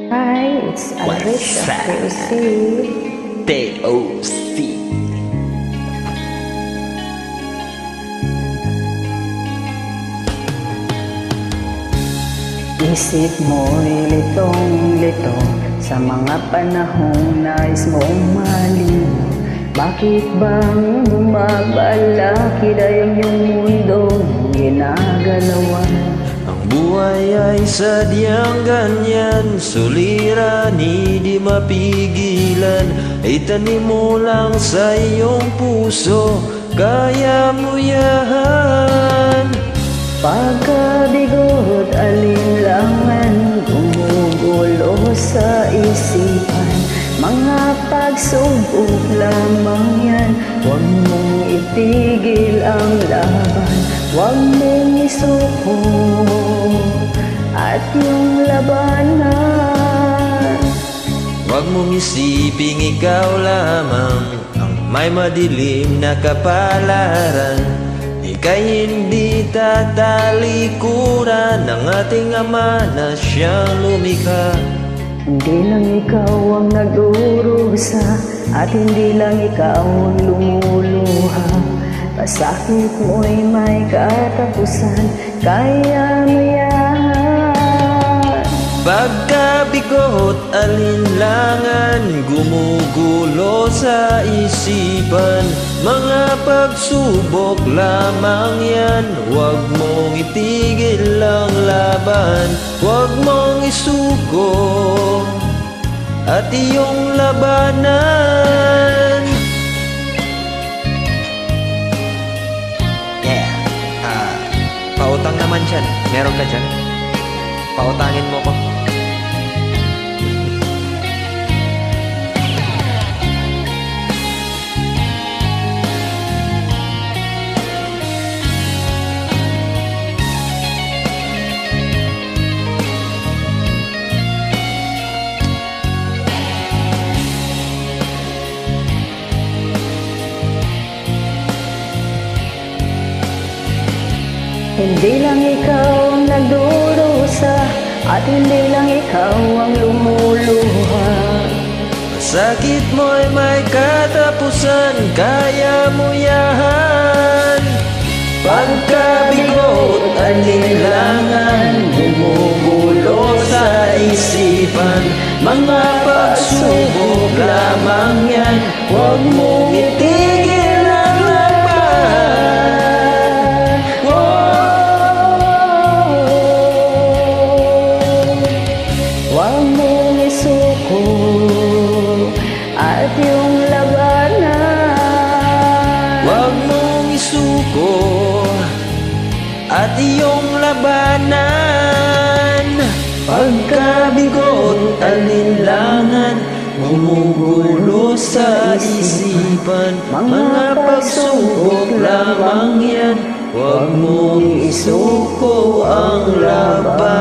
Hi, it's What's Alrisha, that? KOC. TOC. Isip mo'y litong-lito sa mga panahong nais mong maliw. Bakit bang bumabalakid ay ang iyong mundong ginagalawan? Ang buhay ay sadyang ganyan, suliranin di mapigilan. Itanim mo lang sa iyong puso, kaya mo yan. Pagkabigot, alinlangan, gumugulo sa isipan. Mga pagsubok lamang yan, huwag mong itigil ang laban. Huwag mong isuko at yung labanan. Huwag mong isiping ikaw lamang ang may madilim na kapalaran. Ika'y hindi tatalikuran ng ating Ama na siyang lumikha. Hindi lang ikaw ang nagdurusa at hindi lang ikaw ang lumuluha. Pasakit mo'y may katapusan, kaya mo yan. Pagkabigot, alinlangan, gumugulo sa isipan. Mga pagsubok lamang yan, huwag mong itigil ang laban. Huwag mong isuko at iyong labanan. Yeah, pautang naman dyan. Meron ka dyan? Pautangin mo ko. Hindi lang ikaw ang nagdurusa at hindi lang ikaw ang lumuluha. Sakit mo'y may katapusan, kaya mo yan. Pagkabigot, alinlangan, gumugulo sa isipan. Mga pagsubok lamang yan, huwag mong itigil ang laban. Huwag mong isuko at yung labanan. Huwag mong isuko at iyong labanan. Pagkabigot, alinlangan, gumugulo sa isipan. Mga pagsubok lamang yan, huwag mong isuko ang laban.